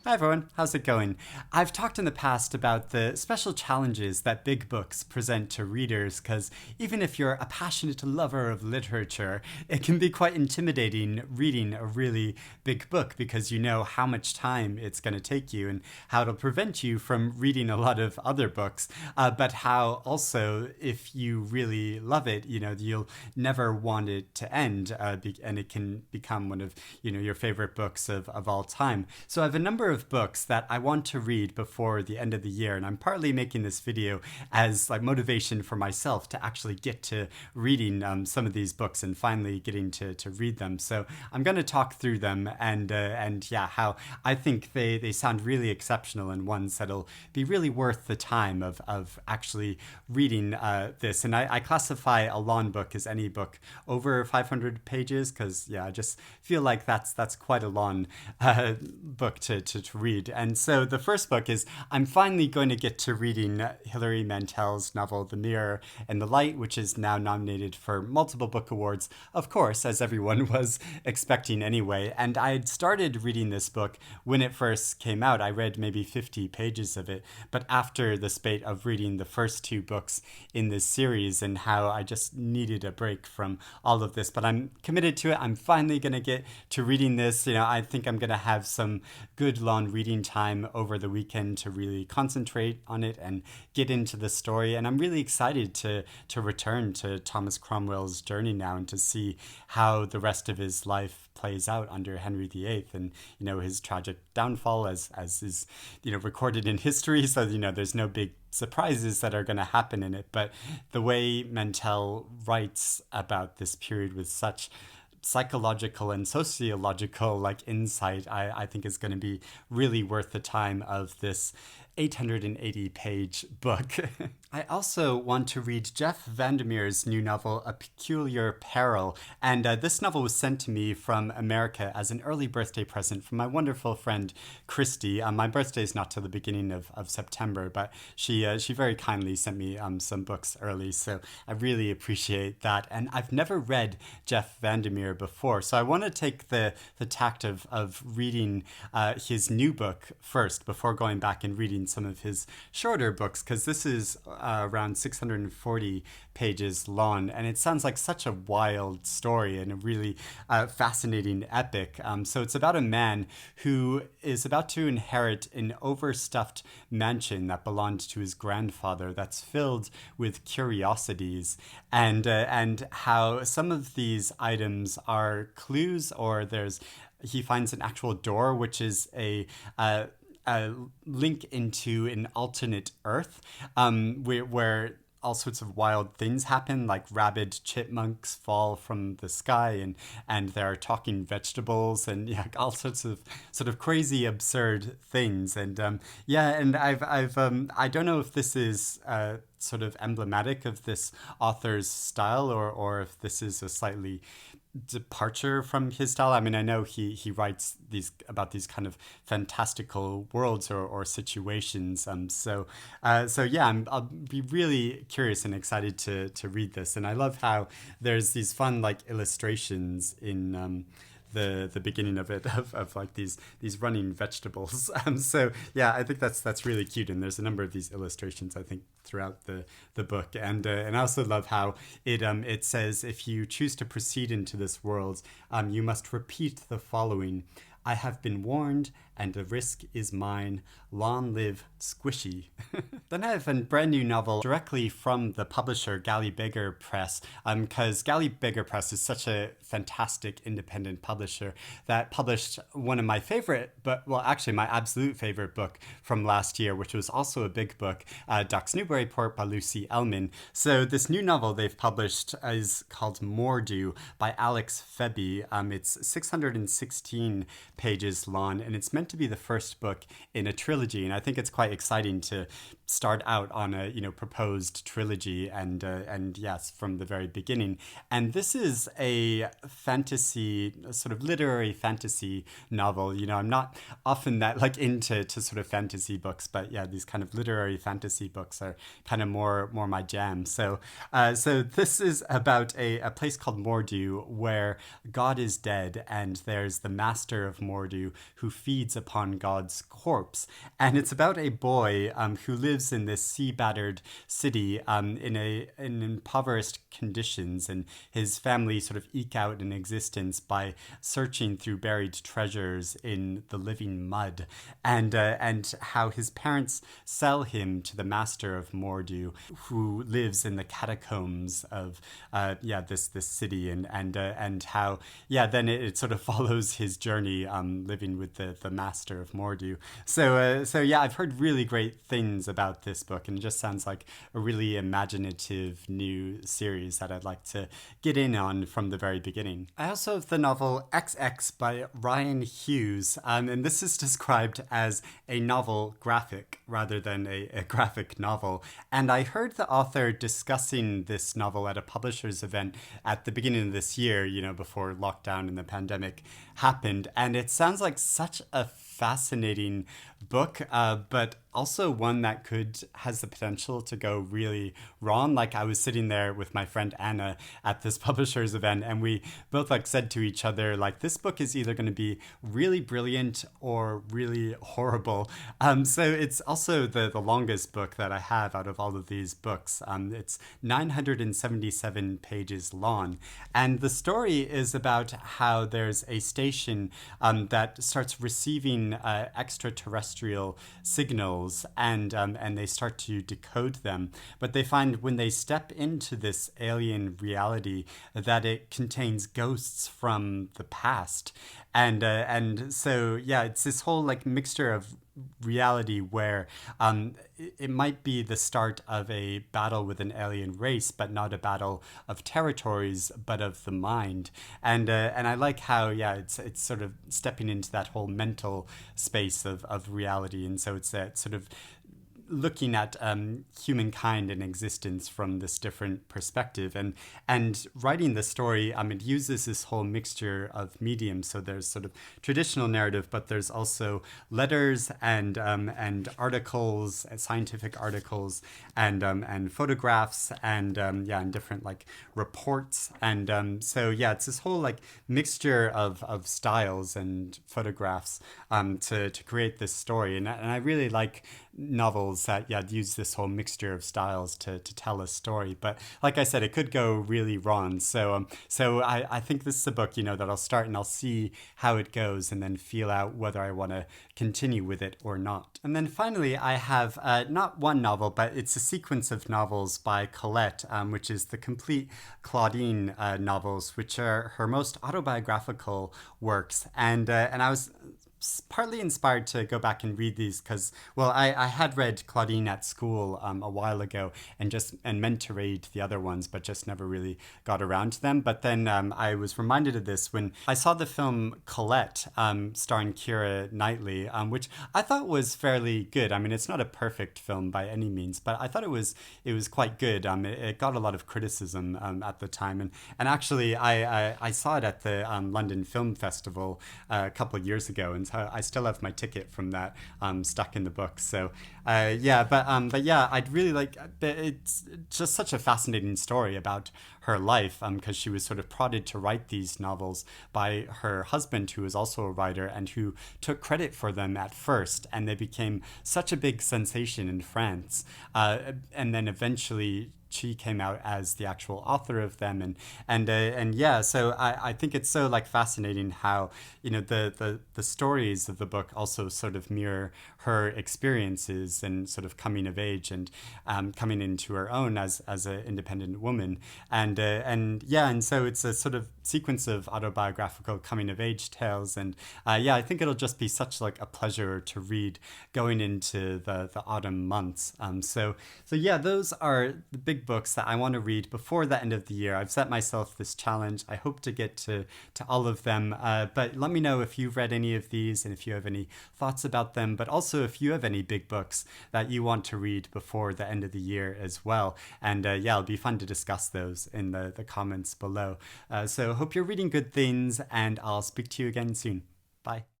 Hi everyone, how's it going? I've talked in the past about the special challenges that big books present to readers because even if you're a passionate lover of literature, it can be quite intimidating reading a really big book because you know how much time it's going to take you and how it'll prevent you from reading a lot of other books, but how also if you really love it, you'll never want it to end and it can become one of, your favorite books of all time. So I have a number of books that I want to read before the end of the year, and I'm partly making this video as like motivation for myself to actually get to reading some of these books and finally getting to read them. So I'm going to talk through them and yeah, how I think they sound really exceptional and ones that'll be really worth the time of actually reading this. And I classify a long book as any book over 500 pages because yeah, I just feel like that's quite a long book to read. And so the first book is I'm finally going to get to reading Hilary Mantel's novel The Mirror and the Light, which is now nominated for multiple book awards, of course, as everyone was expecting anyway. And I had started reading this book when it first came out. I read maybe 50 pages of it, but after the spate of reading the first two books in this series and how I just needed a break from all of this, but I'm committed to it. I'm finally going to get to reading this. I think I'm going to have some good long reading time over the weekend to really concentrate on it and get into the story. And I'm really excited to return to Thomas Cromwell's journey now and to see how the rest of his life plays out under Henry VIII and his tragic downfall as is recorded in history. So there's no big surprises that are going to happen in it, but the way Mantel writes about this period with such psychological and sociological insight, I think is going to be really worth the time of this 880-page book. I also want to read Jeff VanderMeer's new novel, A Peculiar Peril, and this novel was sent to me from America as an early birthday present from my wonderful friend Christy. My birthday is not till the beginning of September, but she very kindly sent me some books early, so I really appreciate that. And I've never read Jeff VanderMeer before, so I want to take the tact of reading his new book first before going back and reading some of his shorter books, because this is around 640 pages long, and it sounds like such a wild story and a really fascinating epic. So it's about a man who is about to inherit an overstuffed mansion that belonged to his grandfather that's filled with curiosities, and how some of these items are clues, or he finds an actual door which is a link into an alternate Earth, where all sorts of wild things happen, like rabid chipmunks fall from the sky, and there are talking vegetables, and yeah, all sorts of sort of crazy, absurd things. And and I've I don't know if this is sort of emblematic of this author's style, or if this is a slightly departure from his style. I mean, I know he writes about these kind of fantastical worlds or situations. So yeah, I'll be really curious and excited to read this. And I love how there's these fun illustrations in the beginning of it of these running vegetables. So yeah, I think that's really cute, and there's a number of these illustrations I think throughout the book, and I also love how it says, if you choose to proceed into this world, you must repeat the following: I have been warned, and the risk is mine. Long live Squishy. Then I have a brand new novel directly from the publisher Galley Beggar Press, because Galley Beggar Press is such a fantastic independent publisher that published one of my favorite, actually my absolute favorite book from last year, which was also a big book, Ducks Newburyport by Lucy Ellman. So this new novel they've published is called Mordu by Alex Pheby. It's 616 pages long, and it's meant to be the first book in a trilogy, and I think it's quite exciting to start out on a proposed trilogy, and yes, from the very beginning. And this is a sort of literary fantasy novel. I'm not often that into sort of fantasy books, but yeah, these kind of literary fantasy books are kind of more my jam. So this is about a place called Mordu, where God is dead, and there's the master of Mordu who feeds upon God's corpse. And it's about a boy who lives in this sea-battered city in impoverished conditions, and his family sort of eke out an existence by searching through buried treasures in the living mud, and how his parents sell him to the master of Mordu, who lives in the catacombs of this city, and how then it sort of follows his journey living with the master of Mordu. So I've heard really great things about this book, and it just sounds like a really imaginative new series that I'd like to get in on from the very beginning. I also have the novel XX by Rian Hughes, and this is described as a novel graphic rather than a graphic novel. And I heard the author discussing this novel at a publisher's event at the beginning of this year, before lockdown and the pandemic happened. And it sounds like such a fascinating book, but also one that has the potential to go really wrong. Like, I was sitting there with my friend Anna at this publisher's event, and we both said to each other, this book is either going to be really brilliant or really horrible. So it's also the longest book that I have out of all of these books. It's 977 pages long, and the story is about how there's a station that starts receiving extraterrestrial signals, and they start to decode them. But they find when they step into this alien reality that it contains ghosts from the past, and so it's this whole mixture of reality where it might be the start of a battle with an alien race, but not a battle of territories, but of the mind. And I like how it's sort of stepping into that whole mental space of reality, and so it's that sort of looking at humankind and existence from this different perspective, and writing the story, it uses this whole mixture of mediums. So there's sort of traditional narrative, but there's also letters and articles, scientific articles, and photographs, and different reports, and so it's this whole mixture of styles and photographs to create this story, and I really like novels that use this whole mixture of styles to tell a story. But like I said, it could go really wrong. So I think this is a book that I'll start and I'll see how it goes, and then feel out whether I want to continue with it or not. And then finally, I have not one novel, but it's a sequence of novels by Colette, which is the complete Claudine novels, which are her most autobiographical works. And I was partly inspired to go back and read these because, well, I had read Claudine at school a while ago and meant to read the other ones, but just never really got around to them. But then I was reminded of this when I saw the film Colette, starring Keira Knightley, which I thought was fairly good. I mean, it's not a perfect film by any means, but I thought it was quite good. It got a lot of criticism at the time, and actually I saw it at the London Film Festival a couple of years ago, and so I still have my ticket from that stuck in the book. So but yeah, I'd really like. It's just such a fascinating story about her life, because she was sort of prodded to write these novels by her husband, who was also a writer and who took credit for them at first, and they became such a big sensation in France, and then eventually she came out as the actual author of them, so I think it's so fascinating how the stories of the book also sort of mirror her experiences and sort of coming of age and coming into her own as an independent woman, and so it's a sort of sequence of autobiographical coming of age tales, and I think it'll just be such a pleasure to read going into the autumn months. So those are the big books that I want to read before the end of the year. I've set myself this challenge. I hope to get to all of them, but let me know if you've read any of these and if you have any thoughts about them, but also if you have any big books that you want to read before the end of the year as well. And it'll be fun to discuss those in the comments below. So hope you're reading good things, and I'll speak to you again soon. Bye.